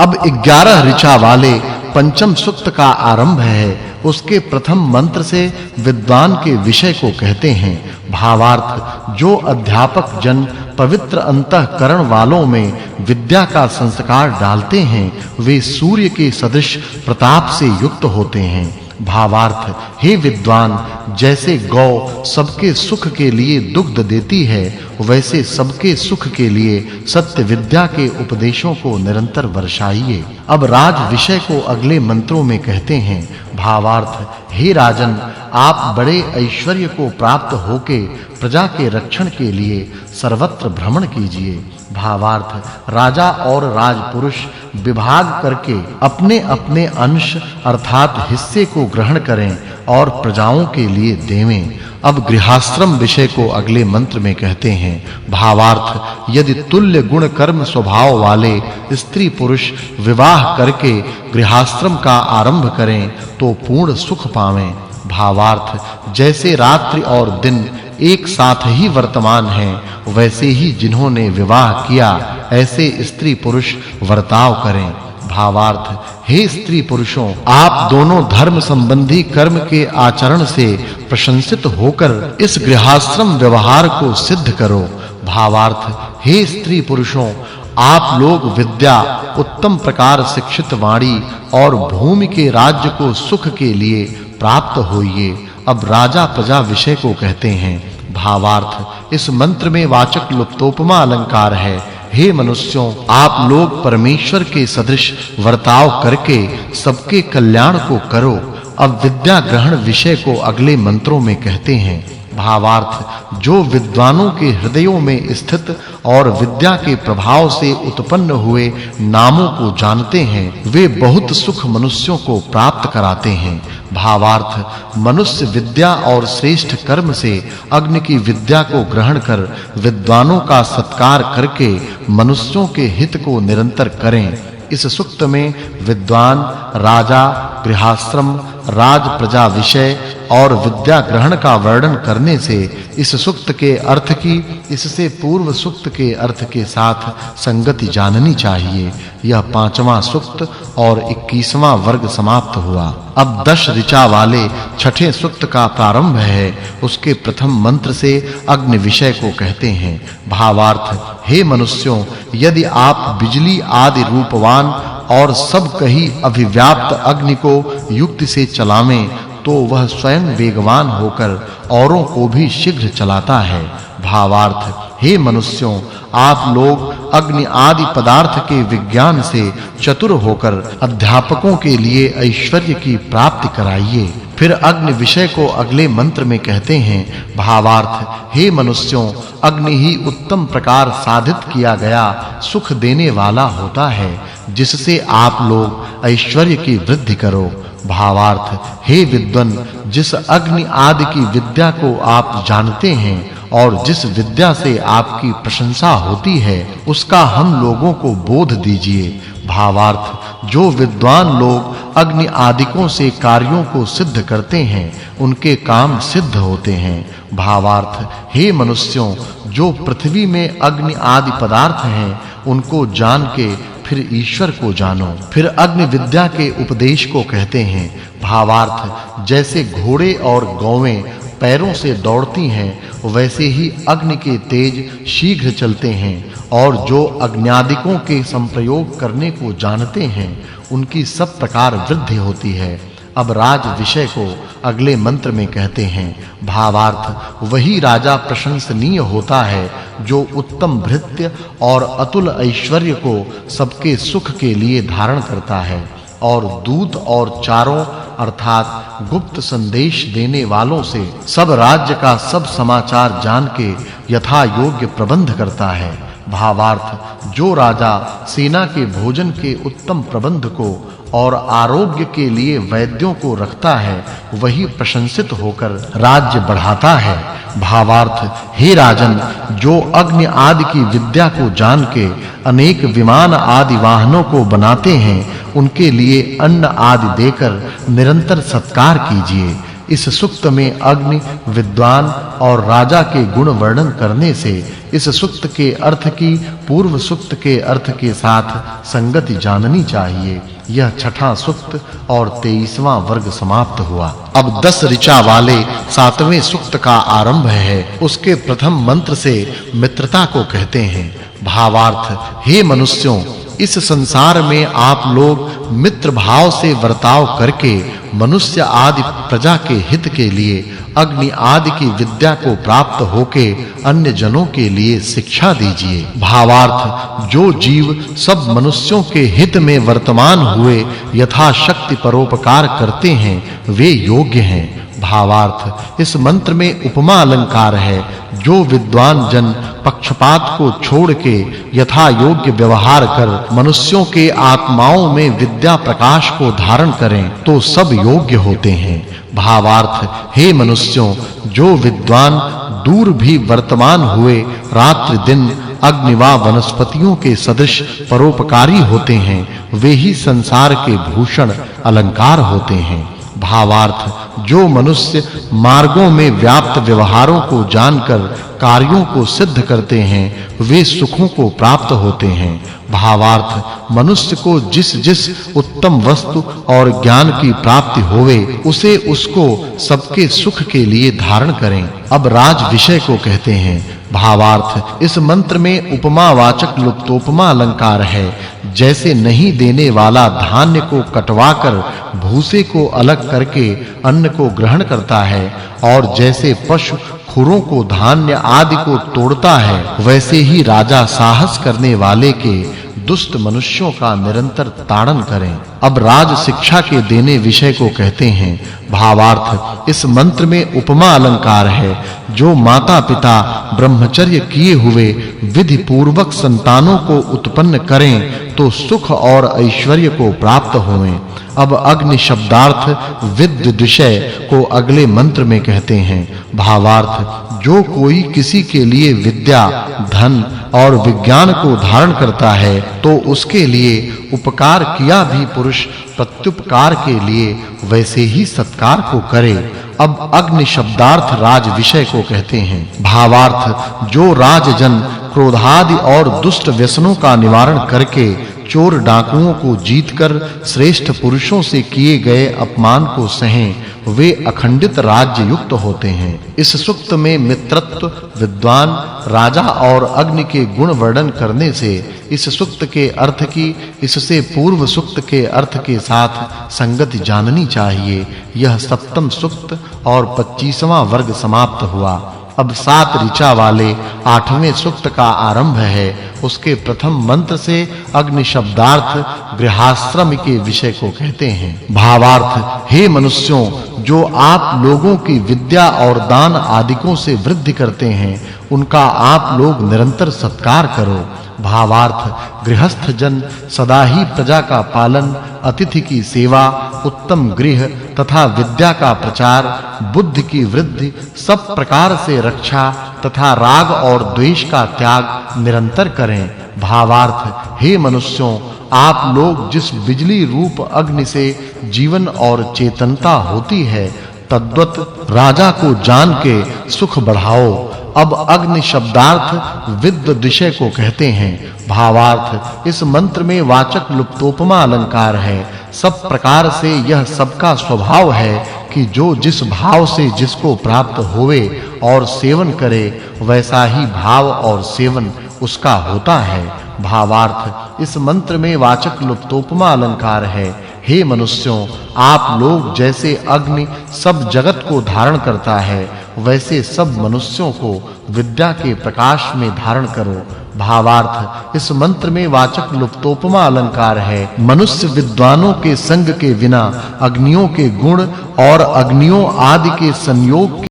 अब 11 ऋचा वाले पंचम सूक्त का आरंभ है। उसके प्रथम मंत्र से विद्वान के विषय को कहते हैं। भावार्थ, जो अध्यापक जन पवित्र अंतःकरण वालों में विद्या का संस्कार डालते हैं, वे सूर्य के सदृश प्रताप से युक्त होते हैं। भावार्थ, हे विद्वान, जैसे गौ सबके सुख के लिए दुग्ध देती है, वैसे सबके सुख के लिए सत्य विद्या के उपदेशों को निरंतर वर्षाइए। अब राज विषय को अगले मंत्रों में कहते हैं। भावार्थ, हे राजन, आप बड़े ऐश्वर्य को प्राप्त होके प्रजा के रक्षण के लिए सर्वत्र भ्रमण कीजिए। भावार्थ, राजा और राजपुरुष विभाग करके अपने-अपने अंश अर्थात हिस्से को ग्रहण करें और प्रजाओं के लिए देवें। अब गृहाश्रम विषय को अगले मंत्र में कहते हैं। भावार्थ, यदि तुल्य गुण कर्म स्वभाव वाले स्त्री पुरुष विवाह करके गृहाश्रम का आरंभ करें तो पूर्ण सुख पावें। भावार्थ, जैसे रात्रि और दिन एक साथ ही वर्तमान हैं, वैसे ही जिन्होंने विवाह किया ऐसे स्त्री पुरुष वर्ताव करें। भावार्थ, हे स्त्री पुरुषों, आप दोनों धर्म संबंधी कर्म के आचरण से प्रशंसित होकर इस गृहाश्रम व्यवहार को सिद्ध करो। भावार्थ, हे स्त्री पुरुषों, आप लोग विद्या, उत्तम प्रकार शिक्षित वाणी और भूमि के राज्य को सुख के लिए प्राप्त होइए। अब राजा प्रजा विषय को कहते हैं। भावार्थ, इस मंत्र में वाचक् लुप्तोपमा अलंकार है। हे मनुष्यों, आप लोग परमेश्वर के सदृश वर्ताव करके सबके कल्याण को करो। अब विद्या ग्रहण विषय को अगले मंत्रों में कहते हैं। भावार्थ, जो विद्वानों के हृदयों में स्थित और विद्या के प्रभाव से उत्पन्न हुए नामों को जानते हैं, वे बहुत सुख मनुष्यों को प्राप्त कराते हैं। भावार्थ, मनुष्य विद्या और श्रेष्ठ कर्म से अग्नि की विद्या को ग्रहण कर विद्वानों का सत्कार करके मनुष्यों के हित को निरंतर करें। इस सूक्त में विद्वान, राजा, गृहाश्रम, राज प्रजा विषय और विद्या ग्रहण का वर्णन करने से इस सूक्त के अर्थ की इससे पूर्व सूक्त के अर्थ के साथ संगति जाननी चाहिए। यह 5वां सूक्त और 21वां वर्ग समाप्त हुआ। अब 10 ऋचा वाले छठे सूक्त का प्रारंभ है। उसके प्रथम मंत्र से अग्नि विषय को कहते हैं। भावार्थ, हे मनुष्यों, यदि आप बिजली आदि रूपवान और सब कहीं अभिव्याप्त अग्नि को युक्ति से चलावें तो वह स्वयं वेगवान होकर औरों को भी शीघ्र चलाता है। भावार्थ, हे मनुष्यों, आप लोग अग्नि आदि पदार्थ के विज्ञान से चतुर होकर अध्यापकों के लिए ऐश्वर्य की प्राप्ति कराइए। फिर अग्नि विषय को अगले मंत्र में कहते हैं। भावार्थ, हे मनुष्यों, अग्नि ही उत्तम प्रकार साधित किया गया सुख देने वाला होता है, जिससे आप लोग ऐश्वर्य की वृद्धि करो। भावार्थ, हे विद्वन, जिस अग्नि आदि की विद्या को आप जानते हैं और जिस विद्या से आपकी प्रशंसा होती है, उसका हम लोगों को बोध दीजिए। भावार्थ, जो विद्वान लोग अग्नि आदिकों से कार्यों को सिद्ध करते हैं, उनके काम सिद्ध होते हैं। भावार्थ, हे मनुष्यों, जो पृथ्वी में अग्नि आदि पदार्थ हैं, उनको जान के फिर ईश्वर को जानो। फिर अग्नि विद्या के उपदेश को कहते हैं। भावार्थ, जैसे घोड़े और गौएं पैरों से दौड़ती हैं, वैसे ही अग्नि के तेज शीघ्र चलते हैं और जो अग्न्यादिकों के संप्रयोग करने को जानते हैं, उनकी सब प्रकार वृद्धि होती है। अब राज विषय को अगले मंत्र में कहते हैं। भावार्थ, वही राजा प्रशंसनीय होता है जो उत्तम भृत्य और अतुल ऐश्वर्य को सबके सुख के लिए धारण करता है और दूत और चारों अर्थात गुप्त संदेश देने वालों से सब राज्य का सब समाचार जान के यथा योग्य प्रबंध करता है। भावार्थ, जो राजा सेना के भोजन के उत्तम प्रबंध को और आरोग्य के लिए वैद्यों को रखता है, वही प्रशंसित होकर राज्य बढ़ाता है। भावार्थ, हे राजन, जो अग्नि आदि की विद्या को जान के अनेक विमान आदि वाहनों को बनाते हैं, उनके लिए अन्न आदि देकर निरंतर सत्कार कीजिए। इस सूक्त में अग्नि, विद्वान और राजा के गुण वर्णन करने से इस सूक्त के अर्थ की पूर्व सूक्त के अर्थ के साथ संगति जाननी चाहिए। यह छठा सूक्त और 23वां वर्ग समाप्त हुआ। अब 10 ऋचा वाले 7वें सूक्त का आरंभ है। उसके प्रथम मंत्र से मित्रता को कहते हैं। भावार्थ, हे मनुष्यों, इस संसार में आप लोग मित्र भाव से वर्ताव करके मनुष्य आदि प्रजा के हित के लिए अग्नि आदि की विद्या को प्राप्त होके अन्य जनों के लिए शिक्षा दीजिए। भावार्थ, जो जीव सब मनुष्यों के हित में वर्तमान हुए यथाशक्ति परोपकार करते हैं वे योग्य हैं। भावार्थ, इस मंत्र में उपमा अलंकार है। जो विद्वान जन पक्षपात को छोड़ के यथा योग्य व्यवहार कर मनुष्यों के आत्माओं में विद्या प्रकाश को धारण करें तो सब योग्य होते हैं। भावार्थ, हे मनुष्यों, जो विद्वान दूर भी वर्तमान हुए रात्रि दिन अग्नि व वनस्पतियों के सदृश परोपकारी होते हैं वे ही संसार के भूषण अलंकार होते हैं। भावार्थ, जो मनुष्य मार्गों में व्याप्त व्यवहारों को जानकर कार्यों को सिद्ध करते हैं वे सुखों को प्राप्त होते हैं। भावार्थ, मनुष्य को जिस उत्तम वस्तु और ज्ञान की प्राप्ति होवे उसे उसको सबके सुख के लिए धारण करें। अब राज विषय को कहते हैं। भावार्थ, इस मंत्र में उपमावाचक लुप्तोपमा अलंकार है। जैसे नहीं देने वाला धान्य को कटवाकर भूसे को अलग करके अन्न को ग्रहण करता है और जैसे पशु खुरों को धान्य आदि को तोड़ता है वैसे ही राजा साहस करने वाले के दुष्ट मनुष्यों का निरंतर ताड़न करें। अब राज शिक्षा के देने विषय को कहते हैं। भावार्थ, इस मंत्र में उपमा अलंकार है। जो माता-पिता ब्रह्मचर्य किए हुए विधि पूर्वक संतानों को उत्पन्न करें तो सुख और ऐश्वर्य को प्राप्त होवें। अब अग्नि शब्दार्थ विद्य विषय को अगले मंत्र में कहते हैं। भावार्थ, जो कोई किसी के लिए विद्या, धन और विज्ञान को धारण करता है तो उसके लिए उपकार किया भी पुरुष प्रत्युपकार के लिए वैसे ही सत्कार को करे। अब अग्नि शब्दार्थ राज विषय को कहते हैं। भावार्थ, जो राजजन क्रोधादि और दुष्ट व्यसनों का निवारण करके चोर डाकुओं को जीतकर श्रेष्ठ पुरुषों से किए गए अपमान को सहें वे अखंडित राज्य युक्त होते हैं। इस सूक्त में मित्रत्व, विद्वान, राजा और अग्नि के गुण वर्णन करने से इस सूक्त के अर्थ की इससे पूर्व सूक्त के अर्थ के साथ संगति जाननी चाहिए। यह सप्तम सूक्त और 25वां वर्ग समाप्त हुआ। अब 7 ऋचा वाले 8वें सूक्त का आरंभ है। उसके प्रथम मंत्र से अग्नि शब्दार्थ गृहाश्रम के विषय को कहते हैं। भावार्थ, हे मनुष्यों, जो आप लोगों की विद्या और दान आदिकों से वृद्धि करते हैं उनका आप लोग निरंतर सत्कार करो। भावार्थ, गृहस्थ जन सदा ही प्रजा का पालन, अतिथि की सेवा, उत्तम गृह तथा विद्या का प्रचार, बुद्धि की वृद्धि, सब प्रकार से रक्षा तथा राग और द्वेष का त्याग निरंतर करें। भावार्थ, हे मनुष्यों, आप लोग जिस बिजली रूप अग्नि से जीवन और चेतनता होती है तद्वत राजा को जान के सुख बढ़ाओ। अब अग्नि शब्दार्थ विद्य विषय को कहते हैं। भावार्थ, इस मंत्र में वाचक् लुप्तोपमा अलंकार है। सब प्रकार से यह सबका स्वभाव है कि जो जिस भाव से जिसको प्राप्त होवे और सेवन करे वैसा ही भाव और सेवन उसका होता है। भावार्थ, इस मंत्र में वाचक् लुप्तोपमा अलंकार है। हे मनुष्यों, आप लोग जैसे अग्नि सब जगत को धारण करता है वैसे सब मनुष्यों को विद्या के प्रकाश में धारण करो। भावार्थ, इस मंत्र में वाचक् लुप्तोपमा अलंकार है। मनुष्य विद्वानों के संग के बिना अग्नियों के गुण और अग्नियों आदि के संयोग